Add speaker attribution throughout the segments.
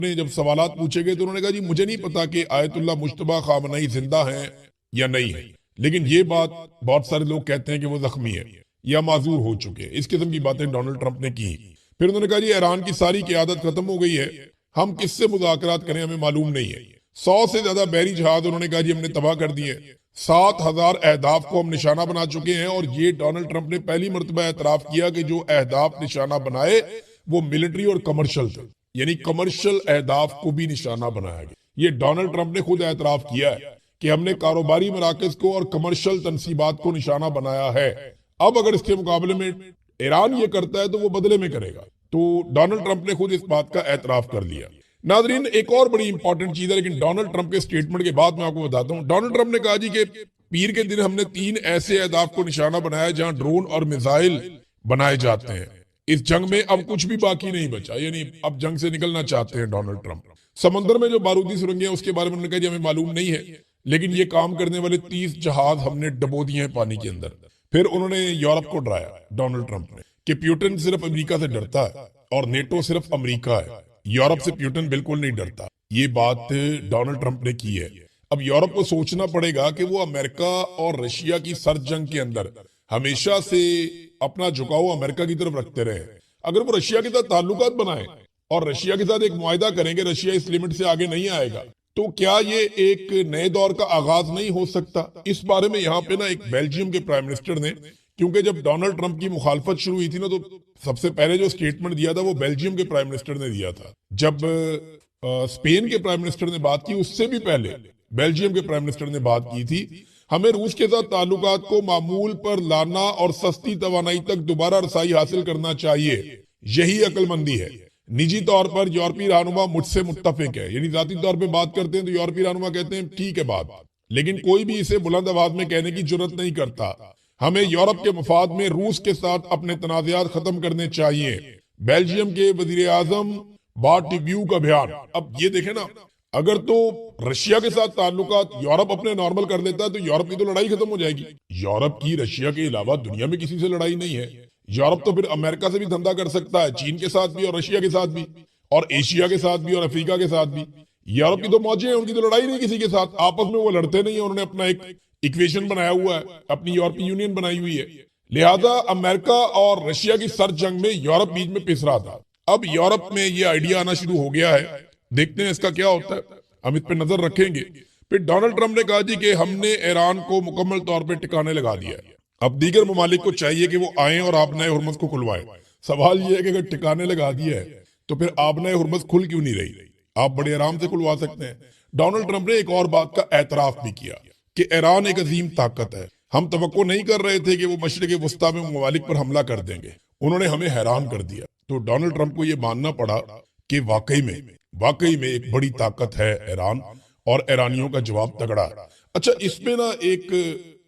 Speaker 1: نے جب سوالات پوچھے گئے تو انہوں نے کہا جی مجھے نہیں پتا کہ آیت اللہ مجتبیٰ خامنئی زندہ ہیں یا نہیں ہے، لیکن یہ بات بہت سارے لوگ کہتے ہیں کہ وہ زخمی ہے یا معذور ہو چکے ہیں۔ اس قسم کی باتیں ڈونلڈ ٹرمپ نے کی۔ پھر انہوں نے کہا جی ایران کی ساری قیادت ختم ہو گئی ہے، ہم کس سے مذاکرات کریں ہمیں معلوم نہیں ہے۔ 100 سے زیادہ بحری جہاز انہوں نے کہا جی ہم نے تباہ کر دیے، 7,000 اہداف کو ہم نشانہ بنا چکے ہیں، اور یہ ڈونلڈ ٹرمپ نے پہلی مرتبہ اعتراف کیا کہ جو اہداف نشانہ بنائے وہ ملٹری اور کمرشل تھے، یعنی کمرشل اہداف کو بھی نشانہ بنایا گیا۔ یہ ڈونلڈ ٹرمپ نے خود اعتراف کیا ہے کہ ہم نے کاروباری مراکز کو اور کمرشل تنصیبات کو نشانہ بنایا ہے۔ اب اگر اس کے مقابلے میں ایران یہ کرتا ہے تو وہ بدلے میں کرے گا۔ تو ڈونلڈ ٹرمپ نے خود اس بات کا اعتراف کر لیا۔ ناظرین ایک اور بڑی امپورٹنٹ چیز ہے، لیکن ڈونلڈ ٹرمپ کے سٹیٹمنٹ کے بعد میں آپ کو بتاتا ہوں۔ ڈونلڈ ٹرمپ نے کہا جی کہ پیر کے دن ہم نے 3 ایسے اہداف کو نشانہ بنایا جہاں ڈرون اور میزائل بنائے جاتے ہیں۔ اس جنگ میں اب کچھ بھی باقی نہیں بچا، یعنی اب جنگ سے نکلنا چاہتے ہیں ڈونلڈ ٹرمپ۔ سمندر میں جو بارودی سرنگیں ہیں اس کے بارے میں انہوں نے کہا جی ہمیں معلوم نہیں ہے، لیکن یہ کام کرنے والے 30 جہاز ہم نے ڈبو دیے ہیں پانی کے اندر۔ پھر انہوں نے یورپ کو ڈرایا ڈونلڈ ٹرمپ نے کہ پیوٹن صرف امریکہ سے ڈرتا ہے اور نیٹو صرف امریکہ ہے، یورپ سے پیوٹن بالکل نہیں ڈرتا۔ یہ بات ڈونلڈ ٹرمپ نے کی ہے۔ اب یورپ کو سوچنا پڑے گا کہ وہ امریکہ اور رشیا کی سرد جنگ کے اندر ہمیشہ سے اپنا جھکاؤ امریکہ کی طرف رکھتے رہے۔ اگر وہ رشیا کے ساتھ تعلقات بنائیں اور رشیا کے ساتھ ایک معاہدہ کریں کہ رشیا اس لیمٹ سے آگے نہیں آئے گا، تو کیا یہ ایک نئے دور کا آغاز نہیں ہو سکتا؟ اس بارے میں یہاں پہ نا ایک بیلجیم کے پرائم منسٹر نے، کیونکہ جب ڈونلڈ ٹرمپ کی مخالفت شروع ہوئی تھی نا، تو سب سے پہلے جو سٹیٹمنٹ دیا تھا وہ بیلجیم کے پرائم منسٹر نے دیا تھا۔ جب اسپین کے پرائم منسٹر نے بات کی، اس سے بھی پہلے بیلجیم کے پرائم منسٹر نے بات کی تھی، ہمیں روس کے ساتھ تعلقات کو معمول پر لانا اور سستی توانائی تک دوبارہ رسائی حاصل کرنا چاہیے، یہی عقل مندی ہے۔ نجی طور پر یورپی رہنما مجھ سے متفق ہے، یعنی ذاتی طور پہ بات کرتے ہیں تو یورپی رہنما کہتے ہیں ٹھیک ہے بات، لیکن کوئی بھی اسے بلند آواز میں کہنے کی جرات نہیں کرتا۔ ہمیں یورپ کے مفاد میں روس کے ساتھ اپنے تنازعات ختم کرنے چاہیے۔ بیلجیم کے وزیر اعظم بارٹیبیو کا بیان۔ اب یہ دیکھیں نا، اگر تو رشیا کے ساتھ تعلقات یورپ اپنے نارمل کر لیتا ہے تو یورپ کی تو لڑائی ختم ہو جائے گی۔ یورپ کی رشیا کے علاوہ دنیا میں کسی سے لڑائی نہیں ہے۔ یورپ تو پھر امریکہ سے بھی دھندا کر سکتا ہے، چین کے ساتھ بھی اور رشیا کے ساتھ بھی اور ایشیا کے ساتھ بھی اور افریقہ کے ساتھ بھی۔ یورپ کی تو موجیں ہیں، ان کی تو لڑائی نہیں کسی کے ساتھ، آپس میں وہ لڑتے نہیں ہیں، انہوں نے اپنا ایک ایکویشن بنایا ہوا ہے، اپنی یورپی یونین بنائی ہوئی ہے۔ لہذا امریکہ اور رشیا کی سرد جنگ میں یورپ بیچ میں پس رہا تھا۔ اب یورپ میں یہ آئیڈیا آنا شروع ہو گیا ہے، دیکھتے ہیں اس کا کیا ہوتا ہے، ہم اس پہ نظر رکھیں گے۔ پھر ڈونلڈ ٹرمپ نے کہا جی کہ ہم نے ایران کو مکمل طور پہ ٹکانے لگا دیا ہے، اب دیگر ممالک کو چاہیے کہ وہ آئیں اور آبنائے ہرمز کو کھلوائیں۔ سوال یہ ہے کہ اگر ٹکانے لگا دیا ہے تو پھر آبنائے ہرمز کھل کیوں نہیں رہی؟ آپ بڑے آرام سے کھلوا سکتے ہیں۔ ڈونلڈ ٹرمپ نے ایک اور بات کا اعتراف بھی کیا کہ ایران ایک عظیم طاقت ہے، ہم توقع نہیں کر رہے تھے کہ وہ مشرق وسطیٰ میں ممالک پر حملہ کر دیں گے، انہوں نے ہمیں حیران کر دیا۔ تو ڈونلڈ ٹرمپ کو یہ ماننا پڑا کہ واقعی میں ایک بڑی طاقت ہے ایران، اور ایرانیوں کا جواب تگڑا ہے۔ اچھا، اس میں نا ایک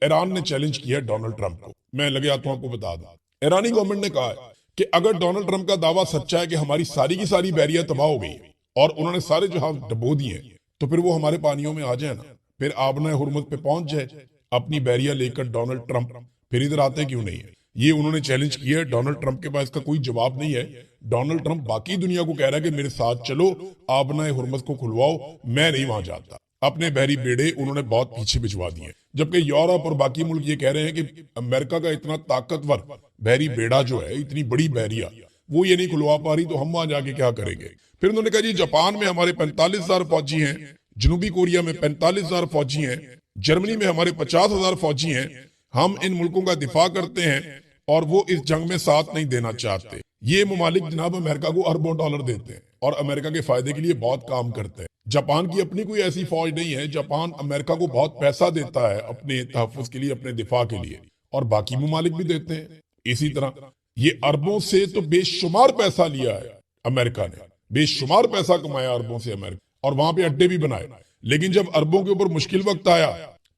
Speaker 1: ایران نے چیلنج کیا ڈونلڈ ٹرمپ کو، میں لگے ہاتھوں آپ کو بتا دوں۔ ایرانی گورنمنٹ نے کہا ہے کہ اگر ڈونلڈ ٹرمپ کا دعویٰ سچا ہے کہ ہماری ساری کی ساری بحریہ تباہ ہو گئی اور انہوں نے سارے جہاز ڈبو دیے ہیں، تو پھر وہ ہمارے پانیوں میں آ جائے نا، پھر آبنائے ہرمز پہ پہنچ جائے اپنی بحریہ لے کر ڈونلڈ ٹرمپ، پھر ادھر آتے کیوں نہیں ہے؟ یہ انہوں نے چیلنج کیا ہے۔ ڈونلڈ ٹرمپ کے پاس اس کا کوئی جواب نہیں ہے۔ ڈونلڈ ٹرمپ باقی دنیا کو کہہ رہا ہے کہ میرے ساتھ چلو، آبنائے ہرمز کو کھلواؤ، میں نہیں وہاں جاتا۔ اپنے بحری بیڑے انہوں نے بہت پیچھے بھجوا دیے، جبکہ یورپ اور باقی ملک یہ کہہ رہے ہیں کہ امریکہ کا اتنا طاقتور بحری بیڑا جو ہے، اتنی بڑی بحریہ، وہ یہ نہیں کھلوا پا رہی، تو ہم وہاں جا کے کیا کریں گے؟ پھر انہوں نے کہا جی جاپان میں ہمارے 45,000 فوجی ہیں، جنوبی کوریا میں 45,000 فوجی ہیں، جرمنی میں ہمارے 50,000 فوجی ہیں، ہم ان ملکوں کا دفاع کرتے ہیں اور وہ اس جنگ میں ساتھ نہیں دینا چاہتے۔ یہ ممالک جناب امریکہ کو اربوں ڈالر دیتے ہیں اور امریکہ کے فائدے کے لیے بہت کام کرتے ہیں۔ جاپان کی اپنی کوئی ایسی فوج نہیں ہے، جاپان امریکہ کو بہت پیسہ دیتا ہے اپنے تحفظ کے لیے، اپنے دفاع کے لیے، اور باقی ممالک بھی دیتے ہیں اسی طرح۔ یہ اربوں سے تو بے شمار پیسہ لیا ہے امریکہ نے، بے شمار پیسہ کمایا اربوں سے امریکہ، اور وہاں پہ اڈے بھی بنائے، لیکن جب اربوں کے اوپر مشکل وقت آیا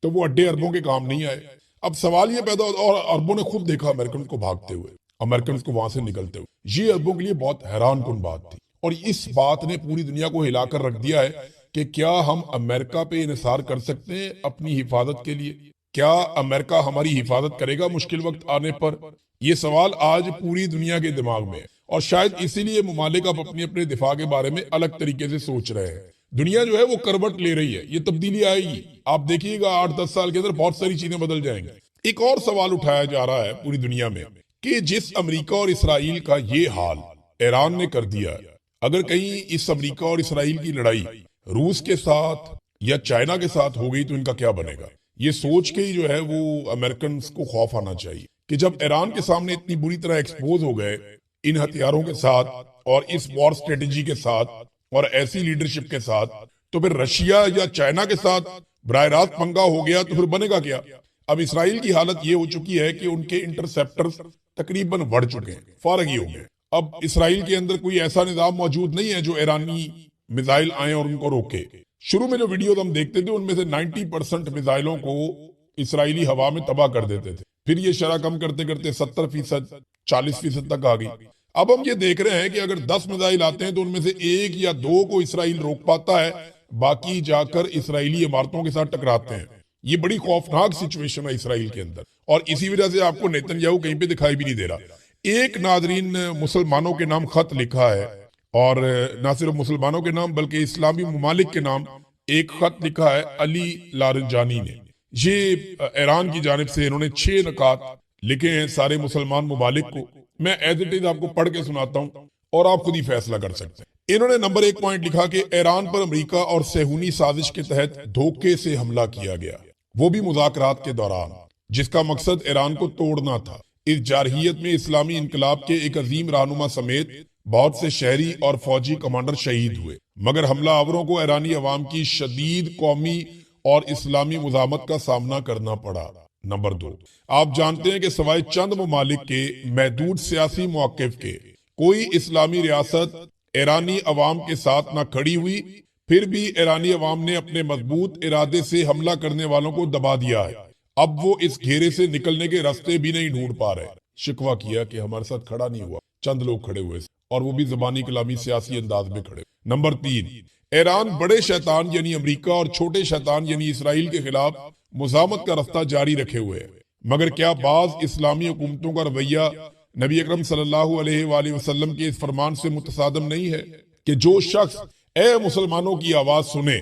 Speaker 1: تو وہ اڈے اربوں کے کام نہیں آئے۔ اب سوال یہ پیدا ہوتا، اور اربوں نے خود دیکھا امریکن کو بھاگتے ہوئے، امریکن کو وہاں سے نکلتے ہوئے، یہ اربوں کے لیے بہت حیران کن بات تھی، اور اس بات نے پوری دنیا کو ہلا کر رکھ دیا ہے کہ کیا ہم امریکہ پہ انحصار کر سکتے ہیں اپنی حفاظت کے لیے؟ کیا امریکہ ہماری حفاظت کرے گا مشکل وقت آنے پر؟ یہ سوال آج پوری دنیا کے دماغ میں ہے، اور شاید اسی لیے ممالک اب اپنے اپنے دفاع کے بارے میں الگ طریقے سے سوچ رہے ہیں. دنیا جو ہے وہ کروٹ لے رہی ہے, یہ تبدیلی آئے گی. آپ دیکھیے گا 8-10 سال کے اندر بہت ساری چیزیں بدل جائیں گی. ایک اور سوال اٹھایا جا رہا ہے پوری دنیا میں کہ جس امریکہ اور اسرائیل کا یہ حال ایران نے کر دیا, اگر کہیں اس امریکہ اور اسرائیل کی لڑائی روس کے ساتھ یا چائنا کے ساتھ ہو گئی تو ان کا کیا بنے گا. یہ سوچ کے ہی جو ہے وہ امریکنز کو خوف آنا چاہیے کہ جب ایران کے سامنے اتنی بری طرح ایکسپوز ہو گئے ان ہتھیاروں کے ساتھ اور اس وار سٹریٹجی کے ساتھ اور ایسی لیڈرشپ کے ساتھ, تو پھر رشیا یا چائنا کے ساتھ براہ راست پنگا ہو گیا تو پھر بنے گا کیا. اب اسرائیل کی حالت یہ ہو چکی ہے کہ ان کے انٹرسیپٹرز تقریباً بڑھ چکے ہیں, فارغ ہی ہو گئے. اب اسرائیل کے اندر کوئی ایسا نظام موجود نہیں ہے جو ایرانی میزائل آئیں اور ان کو روکے. شروع میں جو ویڈیوز ہم دیکھتے تھے ان میں سے 90% میزائلوں کو اسرائیلی ہوا میں تباہ کر دیتے تھے, پھر یہ شرح کم کرتے کرتے 70%, 40% تک آ گئی. اب ہم یہ دیکھ رہے ہیں کہ اگر 10 میزائل آتے ہیں تو ان میں سے 1 یا 2 کو اسرائیل روک پاتا ہے, باقی جا کر اسرائیلی عمارتوں کے ساتھ ٹکراتے ہیں. یہ بڑی خوفناک سچویشن ہے اسرائیل کے اندر, اور اسی وجہ سے آپ کو نیتن یاہو کہیں پہ دکھائی بھی نہیں دے رہا. ایک ناظرین مسلمانوں کے نام خط لکھا ہے, اور نہ صرف مسلمانوں کے نام بلکہ اسلامی ممالک کے نام ایک خط لکھا ہے علی لارنجانی نے. یہ ایران کی جانب سے انہوں نے 6 نکات لکھے ہیں سارے مسلمان ممالک کو. میں ایز اٹ از آپ کو پڑھ کے سناتا ہوں اور آپ خود ہی فیصلہ کر سکتے ہیں. انہوں نے نمبر 1 پوائنٹ لکھا کہ ایران پر امریکہ اور صہیونی سازش کے تحت دھوکے سے حملہ کیا گیا, وہ بھی مذاکرات کے دوران, جس کا مقصد ایران کو توڑنا تھا. اس جارحیت میں اسلامی انقلاب کے ایک عظیم رہنما سمیت بہت سے شہری اور فوجی کمانڈر شہید ہوئے, مگر حملہ آوروں کو ایرانی عوام کی شدید قومی اور اسلامی مزاحمت کا سامنا کرنا پڑا. نمبر 2, آپ جانتے ہیں کہ سوائے چند ممالک کے محدود سیاسی موقف کے کوئی اسلامی ریاست ایرانی عوام کے ساتھ نہ کھڑی ہوئی, پھر بھی ایرانی عوام نے اپنے مضبوط ارادے سے حملہ کرنے والوں کو دبا دیا ہے. اب وہ اس گھیرے سے نکلنے کے راستے بھی نہیں ڈھونڈ پا رہے. شکوہ کیا کہ ہمارے ساتھ کھڑا نہیں ہوا, چند لوگ کھڑے ہوئے اور وہ بھی زبانی کلامی سیاسی انداز میں کھڑے. نمبر 3, ایران بڑے شیطان یعنی امریکہ اور چھوٹے شیطان یعنی اسرائیل کے خلاف مزاحمت کا راستہ جاری رکھے ہوئے ہے. مگر کیا بعض اسلامی حکومتوں کا رویہ نبی اکرم صلی اللہ علیہ وآلہ وسلم کے اس فرمان سے متصادم نہیں ہے کہ جو شخص اے مسلمانوں کی آواز سنے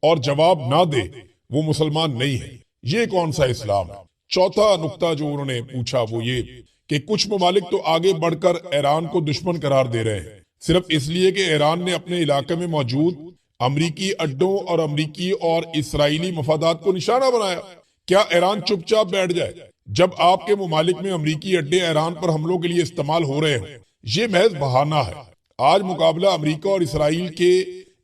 Speaker 1: اور جواب نہ دے وہ مسلمان نہیں ہے. یہ کون سا اسلام ہے؟ چوتھا نقطہ جو انہوں نے پوچھا وہ یہ کہ کچھ ممالک تو آگے بڑھ کر ایران کو دشمن قرار دے رہے ہیں صرف اس لیے کہ ایران نے اپنے علاقے میں موجود امریکی اڈوں اور امریکی اور اسرائیلی مفادات کو نشانہ بنایا. کیا ایران چپ چاپ بیٹھ جائے جب آپ کے ممالک میں امریکی اڈے ایران پر حملوں کے لیے استعمال ہو رہے ہوں؟ یہ محض بہانہ ہے. آج مقابلہ امریکہ اور اسرائیل کے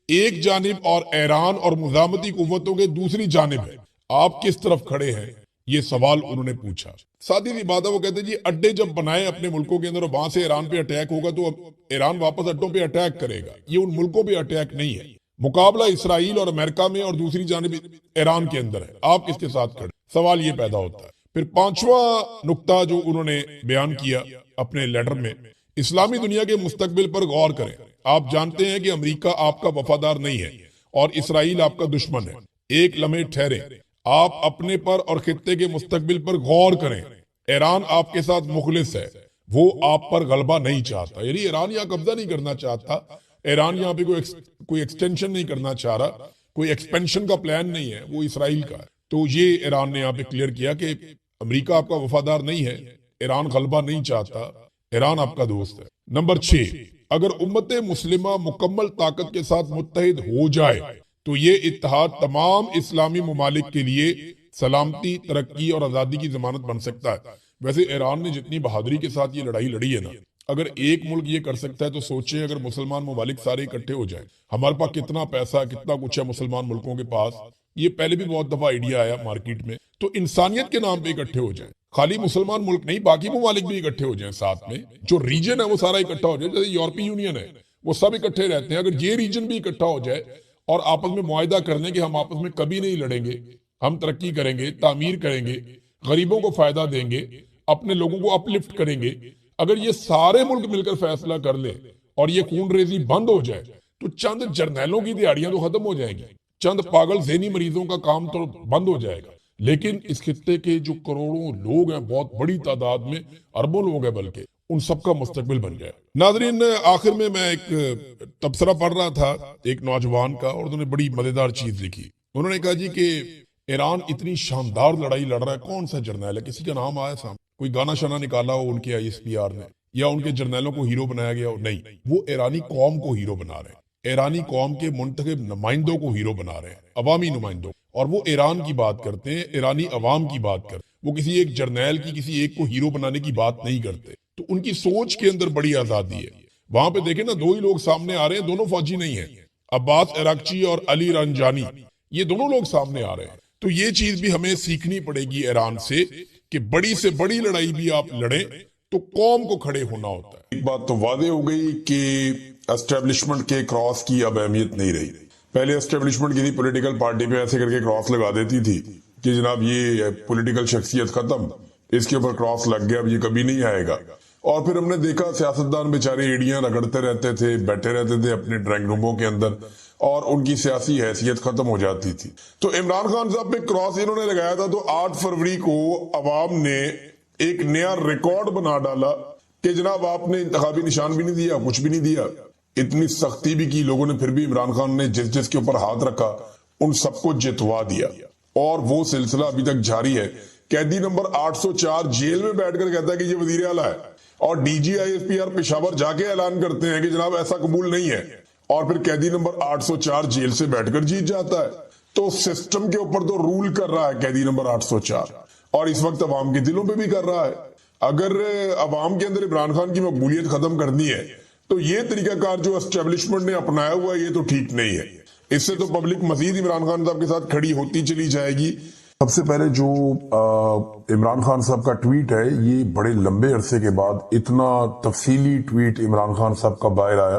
Speaker 1: ایک جانب اور ایران اور مزاحمتی قوتوں کے دوسری جانب ہے. آپ کس طرف کھڑے ہیں؟ یہ سوال انہوں نے پوچھا. سادی سی بات ہے, وہ کہتے ہیں جی اڈے جب بنائے اپنے ملکوں کے اندر اور وہاں سے ایران پہ اٹیک ہوگا تو ایران واپس اڈوں پہ اٹیک کرے گا. یہ ان ملکوں پہ اٹیک نہیں ہے. مقابلہ اسرائیل اور امریکہ میں اور دوسری جانب ایران کے اندر ہے. آپ کس کے ساتھ کھڑے؟ سوال یہ پیدا ہوتا ہے. پھر 5واں نقطہ جو انہوں نے بیان کیا اپنے لیٹر میں, اسلامی دنیا کے مستقبل پر غور کریں. آپ جانتے ہیں کہ امریکہ آپ کا وفادار نہیں ہے اور اسرائیل آپ کا دشمن ہے. ایک لمحے ٹھہریں, آپ اپنے پر اور خطے کے مستقبل پر غور کریں. ایران آپ کے ساتھ مخلص ہے, وہ آپ پر غلبہ نہیں چاہتا. یعنی ایران یہاں قبضہ نہیں کرنا چاہتا, ایران یہاں پہ کوئی ایکسٹینشن نہیں کرنا چاہ رہا, کوئی ایکسپینشن کا پلان نہیں ہے, وہ اسرائیل کا ہے. تو یہ ایران نے یہاں پہ کلیئر کیا کہ امریکہ آپ کا وفادار نہیں ہے, ایران غلبہ نہیں چاہتا, ایران آپ کا دوست ہے. نمبر 6, اگر امت مسلمہ مکمل طاقت کے ساتھ متحد ہو جائے تو یہ اتحاد تمام اسلامی ممالک کے لیے سلامتی, ترقی اور آزادی کی ضمانت بن سکتا ہے. ویسے ایران نے جتنی بہادری کے ساتھ یہ لڑائی لڑی ہے نا, اگر ایک ملک یہ کر سکتا ہے تو سوچیں اگر مسلمان ممالک سارے اکٹھے ہو جائیں. ہمارے پاس کتنا پیسہ, کتنا کچھ ہے مسلمان ملکوں کے پاس. یہ پہلے بھی بہت دفعہ آئیڈیا آیا مارکیٹ میں. تو انسانیت کے نام پہ اکٹھے ہو جائیں, خالی مسلمان ملک نہیں باقی ممالک بھی اکٹھے ہو جائیں ساتھ میں. جو ریجن ہے وہ سارا اکٹھا ہو جائے, جیسے یورپی یونین ہے وہ سب اکٹھے رہتے ہیں. اگر یہ ریجن بھی اکٹھا ہو جائے اور آپس میں معاہدہ کر لیں کہ ہم آپس میں کبھی نہیں لڑیں گے, ہم ترقی کریں گے, تعمیر کریں گے, غریبوں کو فائدہ دیں گے, اپنے لوگوں کو اپ لفٹ کریں گے. اگر یہ سارے ملک مل کر فیصلہ کر لیں اور یہ خون ریزی بند ہو جائے تو چند جرنیلوں کی دیہڑیاں تو ختم ہو جائیں گی, چند پاگل ذہنی مریضوں کا کام تو بند ہو جائے گا. لیکن اس خطے کے جو کروڑوں لوگ ہیں, بہت بڑی تعداد میں اربوں لوگ ہیں بلکہ, ان سب کا مستقبل بن جائے۔ ناظرین، آخر میں ایک تبصرہ پڑھ رہا تھا ایک نوجوان کا، اور انہوں نے بڑی مزیدار چیز لکھی۔ انہوں نے کہا جی کہ ایران اتنی شاندار لڑائی لڑ رہا ہے، کون سا جرنیل ہے، کسی کا نام آیا سامنے، کوئی گانا شانا نکالا ہو ان کے ISPR نے، یا ان کے جرنیلوں کو ہیرو بنایا گیا ہو؟ نہیں، وہ ایرانی قوم کو ہیرو بنا رہے ہیں، ایرانی قوم کے منتخب نمائندوں کو ہیرو بنا رہے ہیں، عوامی نمائندوں، اور وہ ایران کی بات کرتے ہیں، ایرانی عوام کی بات کرتے ہیں، وہ کسی ایک جرنیل کی، کسی ایک کو ہیرو بنانے کی بات نہیں کرتے۔ تو ان کی سوچ کے اندر بڑی آزادی ہے۔ وہاں پہ دیکھیں نا، دو ہی لوگ سامنے آ رہے ہیں، دونوں فوجی نہیں ہیں، عباس عراقچی اور علی رنجانی، یہ دونوں لوگ سامنے آ رہے ہیں۔ تو یہ چیز بھی ہمیں سیکھنی پڑے گی ایران سے کہ بڑی سے بڑی لڑائی بھی آپ لڑیں تو قوم کو کھڑے ہونا ہوتا ہے۔
Speaker 2: ایک بات تو واضح ہو گئی کہ اسٹیبلشمنٹ کے کراس کی اب اہمیت نہیں رہی۔ پہلے اسٹیبلشمنٹ کسی پولیٹیکل پارٹی پہ ایسے کر کے کراس لگا دیتی تھی کہ جناب یہ پولیٹیکل شخصیت ختم، اس کے اوپر کراس لگ گیا، اب یہ کبھی نہیں آئے گا۔ اور پھر ہم نے دیکھا سیاستدان بیچارے ایڑیاں رگڑتے رہتے تھے، بیٹھے رہتے تھے اپنے ڈرائنگ روموں کے اندر، اور ان کی سیاسی حیثیت ختم ہو جاتی تھی۔ تو عمران خان صاحب پہ کراس انہوں نے لگایا تھا، تو 8 فروری کو عوام نے ایک نیا ریکارڈ بنا ڈالا کہ جناب آپ نے انتخابی نشان بھی نہیں دیا، کچھ بھی نہیں دیا، اتنی سختی بھی کی لوگوں نے، پھر بھی عمران خان نے جس جس کے اوپر ہاتھ رکھا ان سب کو جتوا دیا، اور وہ سلسلہ ابھی تک جاری ہے۔ قیدی نمبر 804 جیل میں بیٹھ کر کہتا ہے کہ یہ وزیر اعلیٰ ہے، اور DG ISPR پشاور جا کے اعلان کرتے ہیں کہ جناب ایسا قبول نہیں ہے، اور پھر قیدی نمبر 804 جیل سے بیٹھ کر جیت جاتا ہے۔ تو سسٹم کے اوپر تو رول کر رہا ہے قیدی نمبر 804، اور اس وقت عوام کے دلوں پہ بھی کر رہا ہے۔ اگر عوام کے اندر عمران خان کی مقبولیت ختم کرنی ہے تو یہ طریقہ کار جو اسٹیبلشمنٹ نے اپنایا ہوا ہے یہ تو ٹھیک نہیں ہے۔ اس سے تو پبلک مزید عمران خان صاحب کے ساتھ کھڑی ہوتی چلی جائے گی۔
Speaker 3: سب سے پہلے جو عمران خان صاحب کا ٹویٹ ہے، یہ بڑے لمبے عرصے کے بعد اتنا تفصیلی ٹویٹ عمران خان صاحب کا باہر آیا،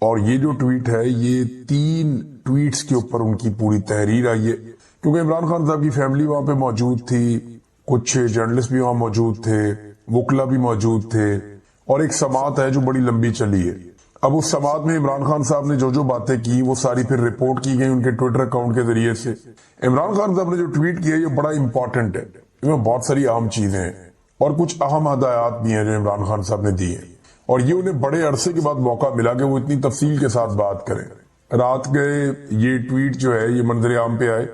Speaker 3: اور یہ جو ٹویٹ ہے یہ 3 ٹویٹس کے اوپر ان کی پوری تحریر آئی ہے، کیونکہ عمران خان صاحب کی فیملی وہاں پہ موجود تھی، کچھ جرنلسٹ بھی وہاں موجود تھے، وکلا بھی موجود تھے، اور ایک سماعت ہے جو بڑی لمبی چلی ہے۔ اب اس سماعت میں عمران خان صاحب نے جو جو باتیں کی وہ ساری پھر رپورٹ کی گئی ان کے ٹویٹر اکاؤنٹ کے ذریعے سے۔ عمران خان صاحب نے جو ٹویٹ کیا یہ بڑا امپورٹنٹ ہے، اس میں بہت ساری اہم چیزیں ہیں اور کچھ اہم ہدایات بھی ہیں جو عمران خان صاحب نے دی ہیں، اور یہ انہیں بڑے عرصے کے بعد موقع ملا کہ وہ اتنی تفصیل کے ساتھ بات کریں۔ رات گئے یہ ٹویٹ جو ہے یہ منظر عام پہ آئے،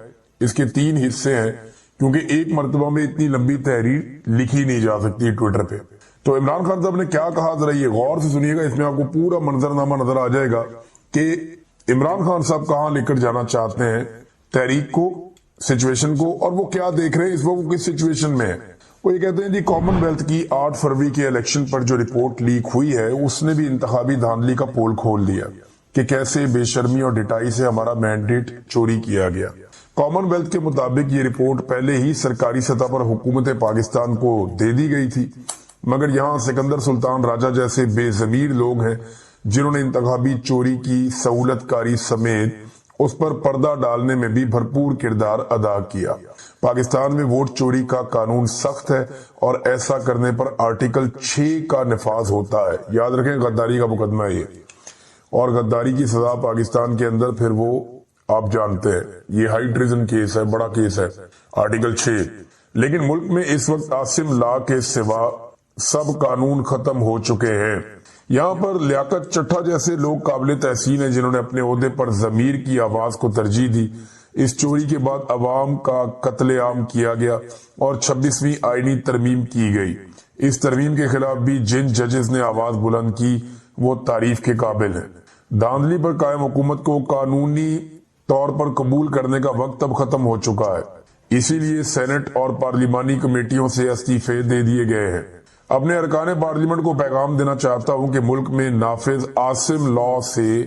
Speaker 3: اس کے 3 حصے ہیں، کیونکہ ایک مرتبہ میں اتنی لمبی تحریر لکھی نہیں جا سکتی ٹویٹر پہ۔ تو عمران خان صاحب نے کیا کہا، ذرا یہ غور سے سنیے گا، اس میں آپ کو پورا منظرنامہ نظر آ جائے گا کہ عمران خان صاحب کہاں لے کر جانا چاہتے ہیں تحریک کو، سچویشن کو، اور وہ کیا دیکھ رہے ہیں اس وقت، وہ کس سچویشن میں ہے۔ وہ یہ کہتے ہیں جی کامن ویلتھ کی 8 فروری کے الیکشن پر جو رپورٹ لیک ہوئی ہے اس نے بھی انتخابی دھاندلی کا پول کھول دیا کہ کیسے بے شرمی اور ڈٹائی سے ہمارا مینڈیٹ چوری کیا گیا۔ کامن ویلتھ کے مطابق یہ رپورٹ پہلے ہی سرکاری سطح پر حکومت پاکستان کو دے دی گئی تھی، مگر یہاں سکندر سلطان راجہ جیسے بے ضمیر لوگ ہیں جنہوں نے انتخابی چوری کی سہولت کاری سمیت اس پر پردہ ڈالنے میں بھی بھرپور کردار ادا کیا۔ پاکستان میں ووٹ چوری کا قانون سخت ہے اور ایسا کرنے پر آرٹیکل 6 کا نفاذ ہوتا ہے۔ یاد رکھیں غداری کا مقدمہ ہے یہ، اور غداری کی سزا پاکستان کے اندر پھر وہ آپ جانتے ہیں، یہ ہائی ٹریزن کیس ہے، بڑا کیس ہے، آرٹیکل 6۔ لیکن ملک میں اس وقت عاصم لا کے سوا سب قانون ختم ہو چکے ہیں۔ یہاں پر لیاقت چٹھا جیسے لوگ قابل تحسین ہیں جنہوں نے اپنے عہدے پر ضمیر کی آواز کو ترجیح دی۔ اس چوری کے بعد عوام کا قتل عام کیا گیا اور 26ویں آئینی ترمیم کی گئی۔ اس ترمیم کے خلاف بھی جن ججز نے آواز بلند کی وہ تعریف کے قابل ہیں۔ دھاندلی پر قائم حکومت کو قانونی طور پر قبول کرنے کا وقت اب ختم ہو چکا ہے، اسی لیے سینٹ اور پارلیمانی کمیٹیوں سے استعفے دے دیے گئے ہیں۔ اپنے ارکان پارلیمنٹ کو پیغام دینا چاہتا ہوں کہ ملک میں نافذ عاصم لا سے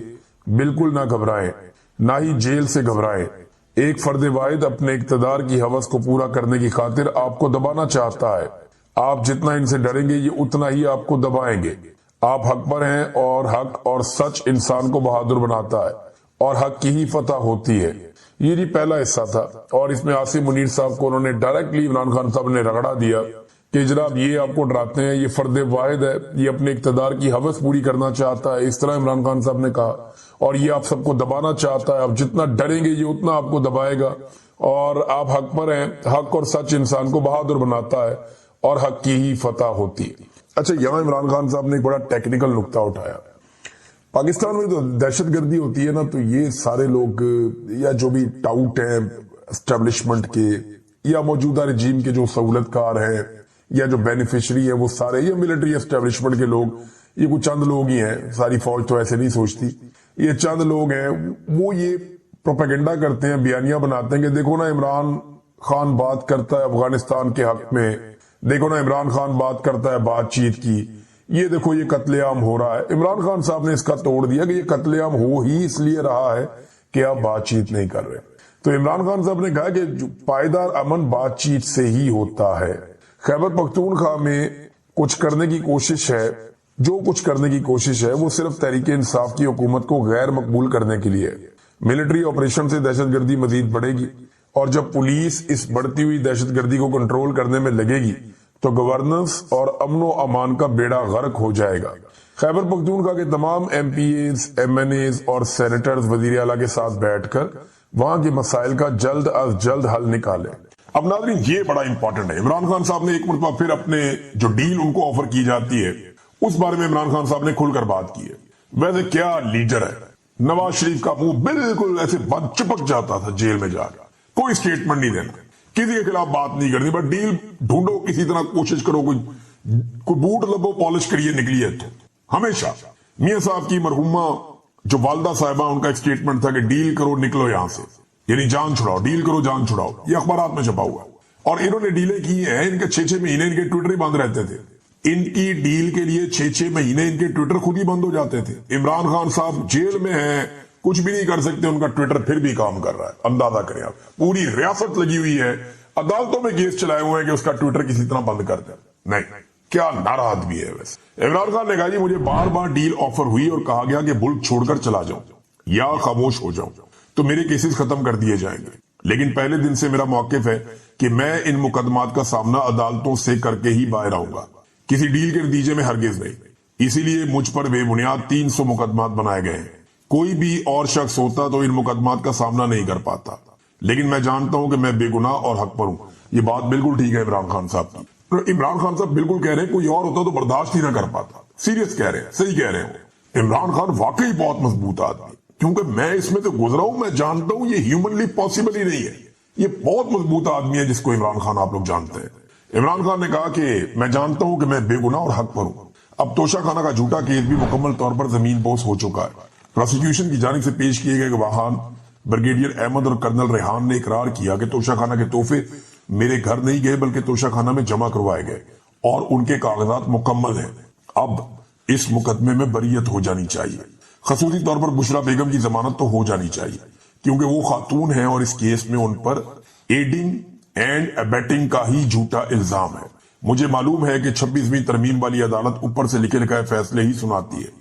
Speaker 3: بالکل نہ گھبرائیں، نہ ہی جیل سے گھبرائیں۔ ایک فرد واحد اپنے اقتدار کی ہوس کو پورا کرنے کی خاطر آپ کو دبانا چاہتا ہے۔ آپ جتنا ان سے ڈریں گے یہ اتنا ہی آپ کو دبائیں گے۔ آپ حق پر ہیں اور حق اور سچ انسان کو بہادر بناتا ہے اور حق کی ہی فتح ہوتی ہے۔ یہ جی پہلا حصہ تھا، اور اس میں عاصم منیر صاحب کو انہوں نے ڈائریکٹلی عمران خان صاحب نے رگڑا دیا کہ جناب یہ آپ کو ڈراتے ہیں، یہ فرد واحد ہے، یہ اپنے اقتدار کی ہوس پوری کرنا چاہتا ہے، اس طرح عمران خان صاحب نے کہا، اور یہ آپ سب کو دبانا چاہتا ہے، آپ جتنا ڈریں گے یہ اتنا آپ کو دبائے گا، اور آپ حق پر ہیں، حق اور سچ انسان کو بہادر بناتا ہے اور حق کی ہی فتح ہوتی ہے۔ اچھا یہاں عمران خان صاحب نے ایک بڑا ٹیکنیکل نقطہ اٹھایا. پاکستان میں تو دہشت گردی ہوتی ہے نا تو یہ سارے لوگ یا جو بھی ٹاؤٹ ہیں اسٹیبلشمنٹ کے یا موجودہ رجیم کے جو سہولت کار ہیں یا جو بینیفیشری ہیں وہ سارے یا ملٹری اسٹیبلشمنٹ کے لوگ, یہ کچھ چند لوگ ہی ہیں, ساری فوج تو ایسے نہیں سوچتی, یہ چند لوگ ہیں وہ یہ پروپیگنڈا کرتے ہیں, بیانیاں بناتے ہیں کہ دیکھو نا عمران خان بات کرتا ہے افغانستان کے حق میں, دیکھو نا عمران خان بات کرتا ہے بات چیت کی, یہ دیکھو یہ قتل عام ہو رہا ہے. عمران خان صاحب نے اس کا توڑ دیا کہ یہ قتل عام ہو ہی اس لیے رہا ہے کہ آپ بات چیت نہیں کر رہے. تو عمران خان صاحب نے کہا کہ پائیدار امن بات چیت سے ہی ہوتا ہے. خیبر پختونخوا میں کچھ کرنے کی کوشش ہے, جو کچھ کرنے کی کوشش ہے وہ صرف تحریک انصاف کی حکومت کو غیر مقبول کرنے کے لیے. ملٹری آپریشن سے دہشت گردی مزید بڑھے گی اور جب پولیس اس بڑھتی ہوئی دہشت گردی کو کنٹرول کرنے میں لگے گی تو گورننس اور امن و امان کا بیڑا غرق ہو جائے گا. خیبر پختونخوا کے تمام M P As, M N As اور سینیٹرز وزیر اعلیٰ کے ساتھ بیٹھ کر وہاں کے مسائل کا جلد از جلد حل نکالیں. اب ناظرین یہ بڑا امپورٹنٹ ہے, عمران خان صاحب نے ایک مرتبہ پھر اپنے جو ڈیل ان کو آفر کی جاتی ہے اس بارے میں عمران خان صاحب نے کھل کر بات کی ہے. ویسے کیا لیڈر ہے, نواز شریف کا منہ بالکل ایسے بند چپک جاتا تھا جیل میں جا کر, کوئی سٹیٹمنٹ نہیں دینا, کسی کے خلاف بات نہیں کرنی, بس ڈیل ڈھونڈو, کسی طرح کوشش کرو, کوئی بوٹ لبو پالش کریے نکلی ہے. تو ہمیشہ میاں صاحب کی مرحومہ جو والدہ صاحبہ ان کا ایک سٹیٹمنٹ تھا کہ ڈیل کرو نکلو یہاں سے, یعنی جان چھڑاؤ, ڈیل کرو جان چھڑاؤ, یہ اخبارات میں چھپا ہوا. اور انہوں نے ڈیلیں کی ہیں, ان کے 6 مہینے ان کے ٹویٹر ہی بند رہتے تھے. ان کی ڈیل کے لیے 6 مہینے ان کے ٹویٹر خود ہی بند ہو جاتے تھے. عمران خان صاحب جیل میں ہیں, کچھ بھی نہیں کر سکتے, ان کا ٹویٹر پھر بھی کام کر رہا ہے. اندازہ کریں آپ, پوری ریاست لگی ہوئی ہے, عدالتوں میں کیس چلائے ہوئے ہیں کہ اس کا ٹویٹر کسی طرح بند کر دیں. نہیں, کیا نارا آدمی ہے. ویسے عمران خان نے کہا جی مجھے بار بار ڈیل آفر ہوئی اور کہا گیا کہ ملک چھوڑ کر چلا جاؤں یا خاموش ہو جاؤں تو میرے کیسز ختم کر دیے جائیں گے, لیکن پہلے دن سے میرا موقف ہے کہ میں ان مقدمات کا سامنا عدالتوں سے کر کے ہی باہر آؤں گا, کسی ڈیل کے نتیجے میں ہرگز نہیں. اسی لیے مجھ پر بے بنیاد 300 مقدمات بنائے گئے ہیں. کوئی بھی اور شخص ہوتا تو ان مقدمات کا سامنا نہیں کر پاتا, لیکن میں جانتا ہوں کہ میں بے گناہ اور حق پر ہوں. یہ بات بالکل ٹھیک ہے عمران خان صاحب کی. عمران خان صاحب بالکل کہہ رہے ہیں کوئی اور ہوتا تو برداشت ہی نہ کر پاتا. سیریس کہہ رہے ہیں, صحیح کہہ رہے ہیں. عمران خان واقعی بہت مضبوط آدمی, کیونکہ میں اس میں تو گزرا ہوں, میں جانتا ہوں یہ ہیومنلی پاسبل ہی نہیں ہے. یہ بہت مضبوط آدمی ہے جس کو عمران خان آپ لوگ جانتے ہیں. عمران خان نے کہا کہ میں جانتا ہوں کہ میں بے گناہ اور حق پر ہوں. اب توشہ خانہ کا جھوٹا کیس بھی مکمل طور پر زمین بوس ہو چکا ہے. پروسیکیوشن کی جانب سے پیش کیے گئے گواہان بریگیڈیئر احمد اور کرنل ریحان نے اقرار کیا کہ توشہ خانہ کے تحفے میرے گھر نہیں گئے بلکہ توشہ خانہ میں جمع کروائے گئے اور ان کے کاغذات مکمل ہیں. اب اس مقدمے میں بریت ہو جانی چاہیے. خصوصی طور پر بشرا بیگم کی ضمانت تو ہو جانی چاہیے کیونکہ وہ خاتون ہیں اور اس کیس میں ان پر ایڈنگ اینڈ ابیٹنگ کا ہی جھوٹا الزام ہے. مجھے معلوم ہے کہ 26ویں ترمیم والی عدالت اوپر سے لکھے لکھائے فیصلے ہی سناتی ہے.